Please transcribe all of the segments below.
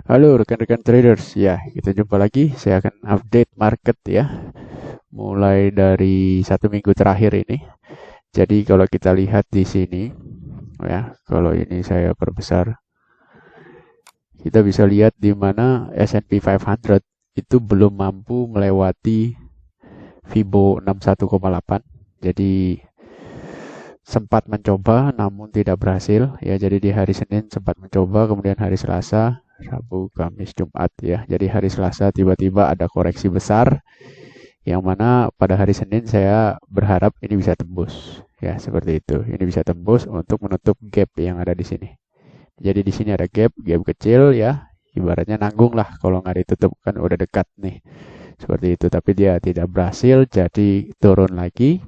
Halo rekan-rekan traders, ya kita jumpa lagi. Saya akan update market ya, mulai dari 1 minggu terakhir ini. Jadi kalau kita lihat di sini, ya kalau ini saya perbesar, kita bisa lihat di mana S&P 500 itu belum mampu melewati Fibo 61,8. Jadi sempat mencoba namun tidak berhasil ya. Jadi di hari Senin sempat mencoba, kemudian hari Selasa, Rabu, Kamis, Jumat ya. Jadi hari Selasa tiba-tiba ada koreksi besar yang mana pada hari Senin saya berharap ini bisa tembus ya, seperti itu. Ini bisa tembus untuk menutup gap yang ada di sini. Jadi di sini ada gap kecil ya. Ibaratnya nanggung lah, kalau nggak ditutup kan udah dekat nih. Seperti itu, tapi dia tidak berhasil, jadi turun lagi.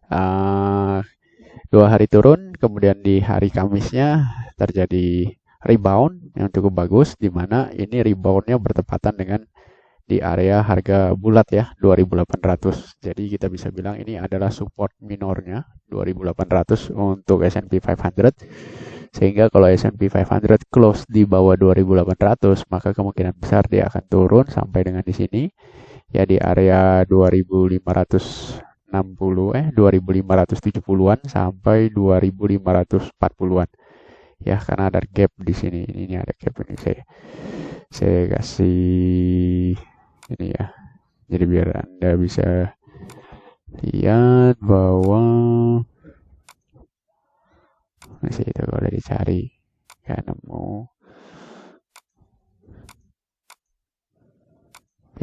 Ah, 2 hari turun, kemudian di hari Kamisnya terjadi rebound yang cukup bagus, di mana ini reboundnya bertepatan dengan di area harga bulat ya, 2800. Jadi kita bisa bilang ini adalah support minornya 2800 untuk S&P 500. Sehingga kalau S&P 500 close di bawah 2800, maka kemungkinan besar dia akan turun sampai dengan di sini ya, di area 2570-an sampai 2540-an ya, karena ada gap di sini. Ini ada gap ini, saya kasih ini ya, jadi biar Anda bisa lihat bahwa masih itu kalau dicari nggak nemu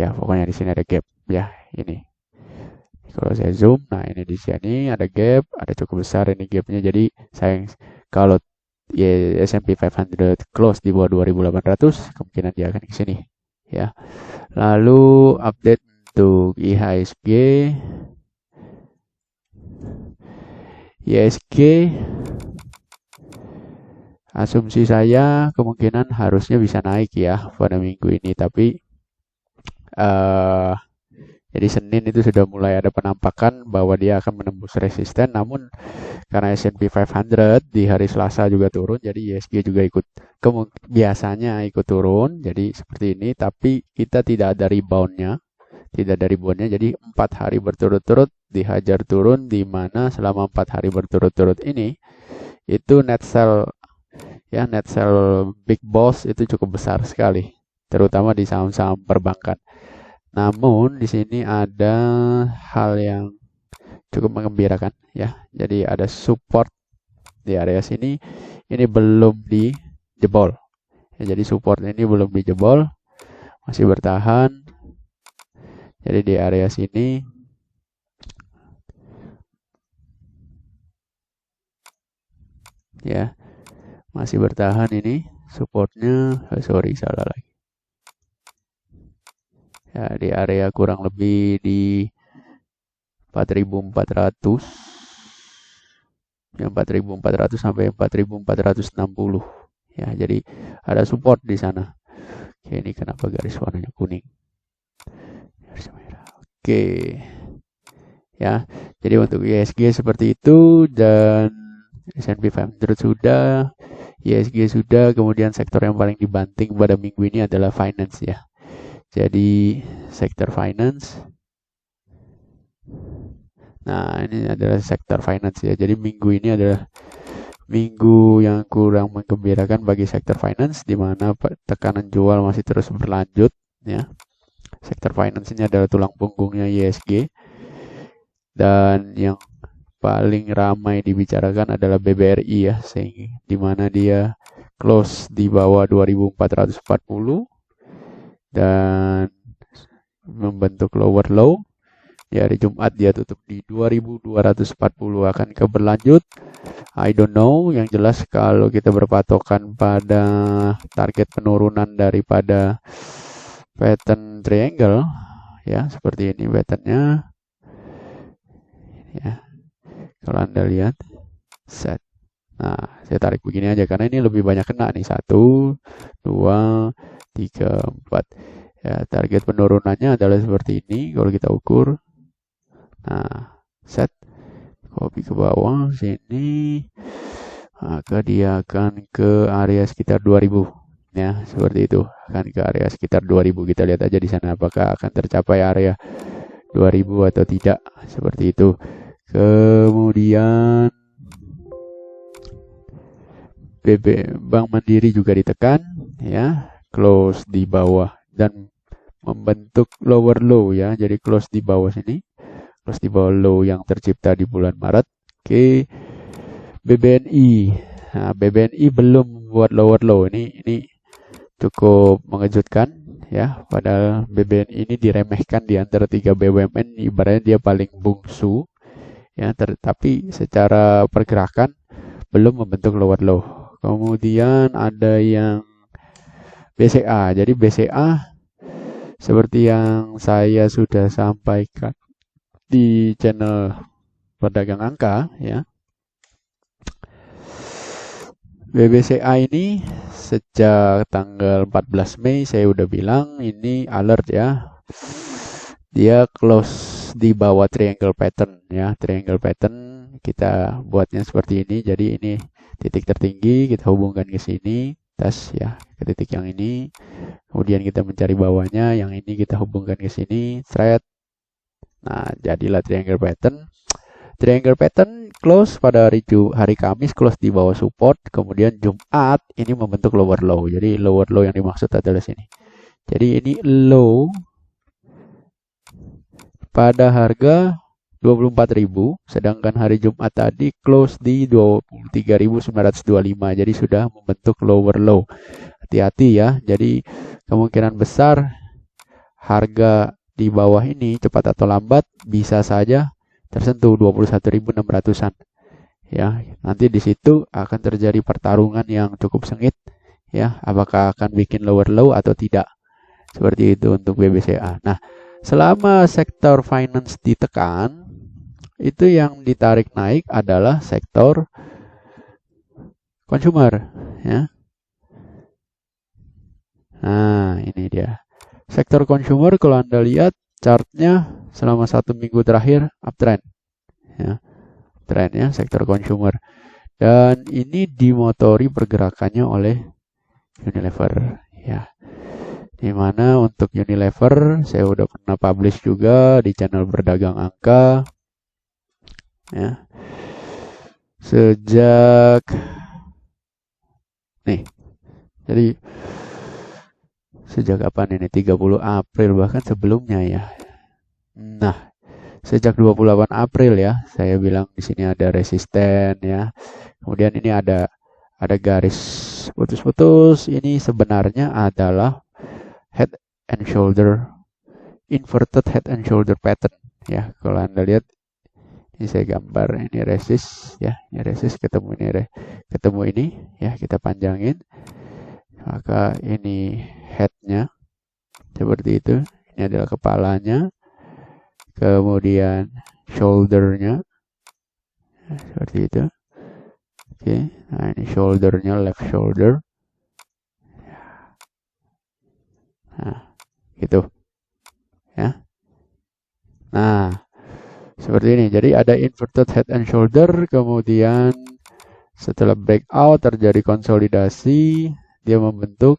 ya, pokoknya di sini ada gap ya. Ini kalau saya zoom, nah ini di sini ada gap, ada cukup besar ini gapnya. Jadi sayang kalau ya S&P 500 close di bawah 2800, kemungkinan dia akan ke sini ya. Lalu update untuk IHSG. IHSG asumsi saya kemungkinan harusnya bisa naik ya pada minggu ini, tapi eh jadi Senin itu sudah mulai ada penampakan bahwa dia akan menembus resisten, namun karena S&P 500 di hari Selasa juga turun, jadi ISG juga biasanya ikut turun, jadi seperti ini. Tapi kita tidak ada reboundnya, jadi 4 hari berturut-turut dihajar turun, di mana selama 4 hari berturut-turut ini itu net sell ya, net sell big boss itu cukup besar sekali, terutama di saham-saham perbankan. Namun di sini ada hal yang cukup mengembirakan ya. Jadi ada support di area sini, ini belum dijebol. Ya, jadi support ini belum dijebol, masih bertahan. Jadi di area sini ya, masih bertahan ini supportnya. Sorry, salah lagi. Ya, di area kurang lebih di 4400 ya, 4400 sampai 4460 ya. Jadi ada support di sana. Oke, ini kenapa garis warnanya kuning, garis merah. Oke ya, jadi untuk ISG seperti itu, dan S&P 500 sudah, ISG sudah. Kemudian sektor yang paling dibanting pada minggu ini adalah finance ya. Jadi sektor finance, nah ini adalah sektor finance ya. Jadi minggu ini adalah minggu yang kurang menggembirakan bagi sektor finance, di mana tekanan jual masih terus berlanjut ya. Sektor finance ini adalah tulang punggungnya ISG, dan yang paling ramai dibicarakan adalah BBRI ya, sehingga di mana dia close di bawah 2440 dan membentuk lower low. Ya, hari Jumat dia tutup di 2240. Akan keberlanjut, I don't know. Yang jelas kalau kita berpatokan pada target penurunan daripada pattern triangle ya, seperti ini patternnya ya. Kalau Anda lihat set, nah saya tarik begini aja karena ini lebih banyak kena nih. 1, 2, 3, 4 ya. Target penurunannya adalah seperti ini kalau kita ukur. Nah, set, copy ke bawah sini, maka dia akan ke area sekitar 2000 ya, seperti itu. Akan ke area sekitar 2000. Kita lihat aja di sana apakah akan tercapai area 2000 atau tidak, seperti itu. Kemudian Bank Mandiri juga ditekan, ya, close di bawah dan membentuk lower low, ya. Jadi close di bawah sini, close di bawah low yang tercipta di bulan Maret. Oke, BBNI. Nah, BBNI belum membuat lower low. Ini cukup mengejutkan, ya. Padahal BBNI ini diremehkan di antara 3 BUMN, ibaratnya dia paling bungsu, ya. Tetapi secara pergerakan belum membentuk lower low. Kemudian ada yang BCA. Jadi BCA seperti yang saya sudah sampaikan di channel Pedagang Angka, ya. BBCA ini sejak tanggal 14 Mei saya udah bilang ini alert, ya. Dia close di bawah triangle pattern, ya. Triangle pattern kita buatnya seperti ini. Jadi ini titik tertinggi, kita hubungkan ke sini, tes, ya, ke titik yang ini. Kemudian kita mencari bawahnya, yang ini kita hubungkan ke sini, thread. Nah, jadilah triangle pattern. Triangle pattern close pada hari Kamis, close di bawah support. Kemudian Jumat ini membentuk lower low. Jadi lower low yang dimaksud adalah sini. Jadi ini low pada harga 24.000, sedangkan hari Jumat tadi close di 23.925. Jadi sudah membentuk lower low. Hati-hati, ya. Jadi kemungkinan besar harga di bawah ini cepat atau lambat bisa saja tersentuh 21.600-an. Ya, nanti di situ akan terjadi pertarungan yang cukup sengit, ya. Apakah akan bikin lower low atau tidak? Seperti itu untuk BBCA. Nah, selama sektor finance ditekan, itu yang ditarik naik adalah sektor consumer, ya. Nah, ini dia. Sektor consumer kalau Anda lihat chartnya selama 1 minggu terakhir uptrend, ya. Trennya sektor consumer. Dan ini dimotori pergerakannya oleh Unilever, ya. Dimana untuk Unilever saya udah pernah publish juga di channel Berdagang Angka, ya. Sejak nih, jadi sejak kapan ini? 30 April, bahkan sebelumnya, ya. Nah, sejak 28 April, ya, saya bilang di sini ada resisten, ya. Kemudian ini ada garis putus-putus. Ini sebenarnya adalah head and shoulder, inverted head and shoulder pattern, ya. Kalau Anda lihat, ini saya gambar, ini resist, ya. Ini resist ketemu ini, ya. Kita panjangin, maka ini headnya seperti itu. Ini adalah kepalanya, kemudian shouldernya, ya, seperti itu. Oke, nah ini shouldernya, left shoulder. Nah, gitu, ya. Nah, seperti ini. Jadi ada inverted head and shoulder, kemudian setelah breakout terjadi konsolidasi, dia membentuk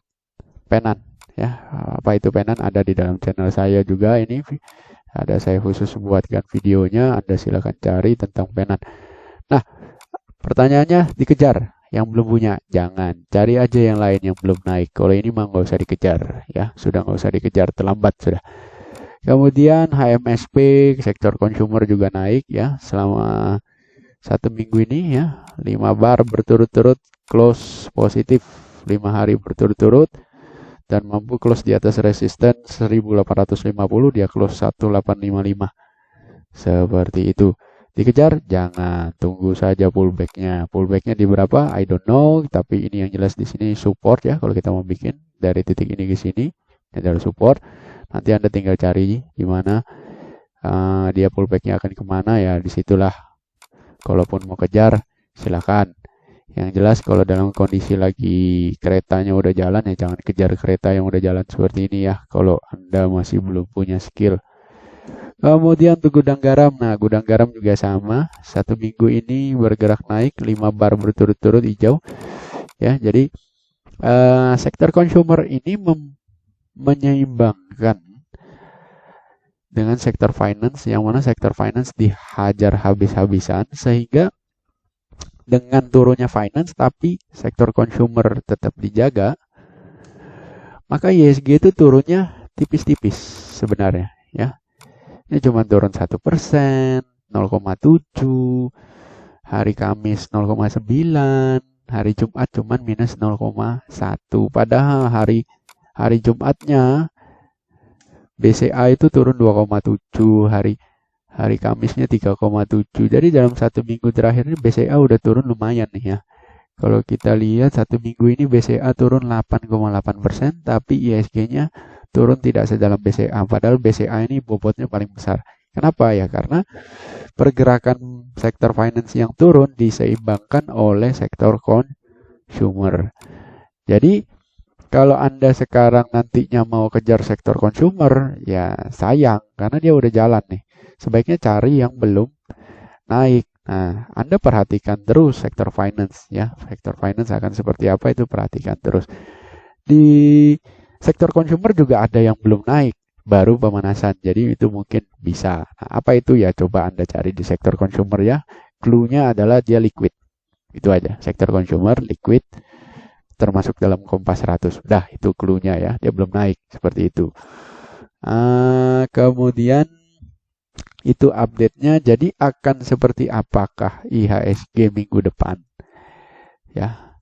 penan, ya. Apa itu penan? Ada di dalam channel saya juga. Ini ada saya khusus buatkan videonya. Anda silakan cari tentang penan. Nah, pertanyaannya, dikejar yang belum punya? Jangan, cari aja yang lain yang belum naik. Kalau ini mah nggak usah dikejar, ya. Sudah nggak usah dikejar, terlambat sudah. Kemudian HMSP sektor consumer juga naik, ya, selama 1 minggu ini, ya. 5 bar berturut-turut close positif 5 hari berturut-turut dan mampu close di atas resisten 1850, dia close 1855. Seperti itu. Dikejar? Jangan, tunggu saja pullbacknya. Pullbacknya di berapa? I don't know, tapi ini yang jelas di sini support, ya. Kalau kita mau bikin dari titik ini ke sini, ini adalah support. Nanti Anda tinggal cari di mana dia pullbacknya akan kemana, ya. Disitulah. Kalaupun mau kejar, silakan. Yang jelas kalau dalam kondisi lagi keretanya udah jalan, ya jangan kejar kereta yang udah jalan seperti ini, ya. Kalau Anda masih belum punya skill. Kemudian untuk gudang garam. Nah, gudang garam juga sama. 1 minggu ini bergerak naik 5 bar berturut-turut hijau, ya. Jadi Sektor consumer ini menyeimbangkan dengan sektor finance, yang mana sektor finance dihajar habis-habisan, sehingga dengan turunnya finance tapi sektor consumer tetap dijaga, maka ISG itu turunnya tipis-tipis sebenarnya ya. Ini cuma turun 1%, 0,7, hari Kamis 0,9, hari Jumat cuma minus 0,1. Padahal hari Jumatnya BCA itu turun 2,7, hari Kamisnya 3,7. Jadi dalam satu minggu terakhir ini BCA udah turun lumayan nih ya. Kalau kita lihat satu minggu ini BCA turun 8,8%, tapi ISG-nya turun tidak sedalam BCA. Padahal BCA ini bobotnya paling besar. Kenapa ya? Karena pergerakan sektor finance yang turun diseimbangkan oleh sektor consumer. Jadi kalau Anda sekarang nantinya mau kejar sektor consumer, ya sayang karena dia udah jalan nih. Sebaiknya cari yang belum naik. Nah, Anda perhatikan terus sektor finance ya. Sektor finance akan seperti apa itu perhatikan terus. Di sektor consumer juga ada yang belum naik, baru pemanasan. Jadi itu mungkin bisa. Nah, apa itu ya? Coba Anda cari di sektor consumer ya. Clue-nya adalah dia liquid. Itu aja. Sektor consumer liquid termasuk dalam Kompas 100. Dah, itu clue-nya ya. Dia belum naik seperti itu. Kemudian itu update-nya. Jadi akan seperti apakah IHSG minggu depan? Ya.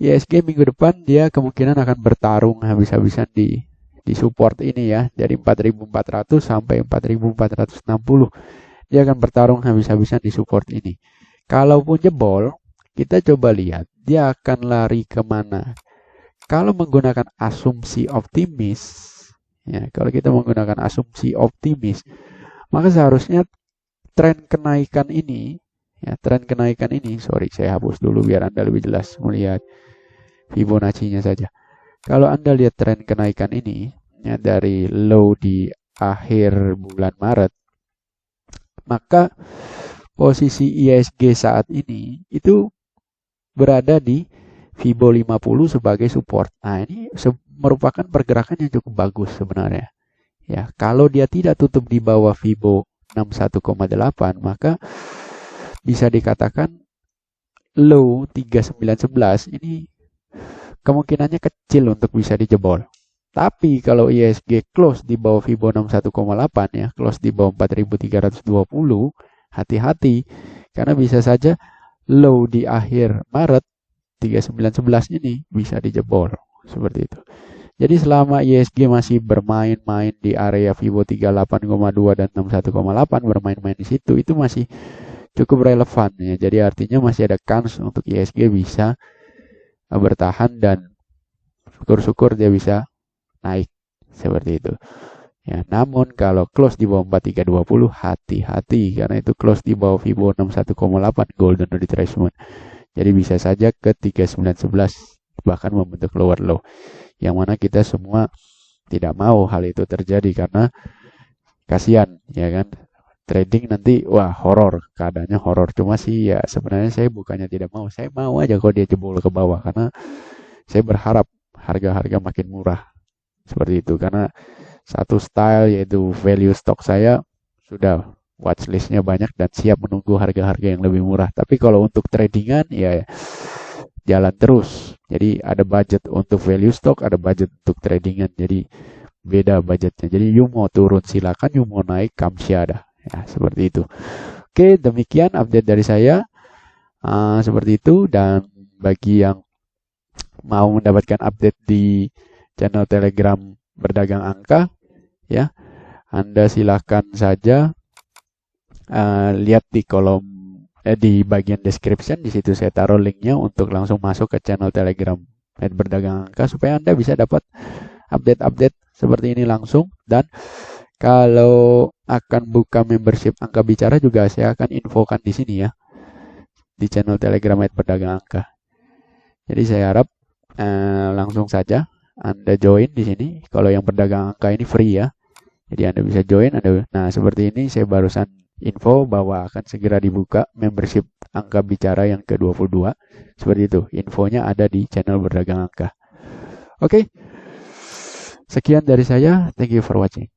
IHSG minggu depan dia kemungkinan akan bertarung habis-habisan di support ini ya. Dari 4.400 sampai 4.460. Dia akan bertarung habis-habisan di support ini. Kalaupun jebol, kita coba lihat dia akan lari kemana. Kalau menggunakan asumsi optimis, ya, kalau kita menggunakan asumsi optimis, maka seharusnya tren kenaikan ini, sorry saya hapus dulu biar Anda lebih jelas melihat Fibonacci-nya saja. Kalau Anda lihat tren kenaikan ini, ya, dari low di akhir bulan Maret, maka posisi ISG saat ini itu berada di Fibo 50 sebagai support. Nah, ini merupakan pergerakan yang cukup bagus sebenarnya. Ya, kalau dia tidak tutup di bawah Fibo 61,8, maka bisa dikatakan low 3911 ini kemungkinannya kecil untuk bisa dijebol. Tapi kalau ISG close di bawah Fibo 61,8 ya, close di bawah 4320, hati-hati karena bisa saja low di akhir Maret 3911 ini bisa dijebol seperti itu. Jadi selama ISG masih bermain-main di area Fibo 38,2 dan 61,8, bermain-main di situ, itu masih cukup relevan ya. Jadi artinya masih ada kans untuk ISG bisa bertahan dan syukur-syukur dia bisa naik seperti itu. Ya, namun kalau close di bawah 4320 hati-hati karena itu close di bawah Fibo 61,8 golden retracement. Jadi bisa saja ke 3911 bahkan membentuk lower low. Yang mana kita semua tidak mau hal itu terjadi karena kasihan ya kan. Trading nanti wah horor, keadaannya horor. Cuma sih ya sebenarnya saya bukannya tidak mau. Saya mau aja kalau dia jebol ke bawah karena saya berharap harga-harga makin murah. Seperti itu karena satu style yaitu value stock saya sudah watchlistnya banyak dan siap menunggu harga-harga yang lebih murah. Tapi kalau untuk tradingan ya jalan terus. Jadi ada budget untuk value stock, ada budget untuk tradingan. Jadi beda budgetnya. Jadi you mau turun silakan, you mau naik kamsiada. Ya seperti itu. Oke, demikian update dari saya. Seperti itu dan bagi yang mau mendapatkan update di channel Telegram Berdagang Angka ya, Anda silahkan saja lihat di kolom di bagian description, di situ saya taruh linknya untuk langsung masuk ke channel Telegram Berdagang Angka supaya Anda bisa dapat update-update seperti ini langsung. Dan kalau akan buka membership Angka Bicara juga saya akan infokan di sini ya, di channel Telegram Berdagang Angka. Jadi saya harap langsung saja Anda join di sini. Kalau yang berdagang angka ini free ya. Jadi Anda bisa join. Nah seperti ini saya barusan info bahwa akan segera dibuka membership angka bicara yang ke-22. Seperti itu, infonya ada di channel Berdagang Angka. Oke, sekian dari saya. Thank you for watching.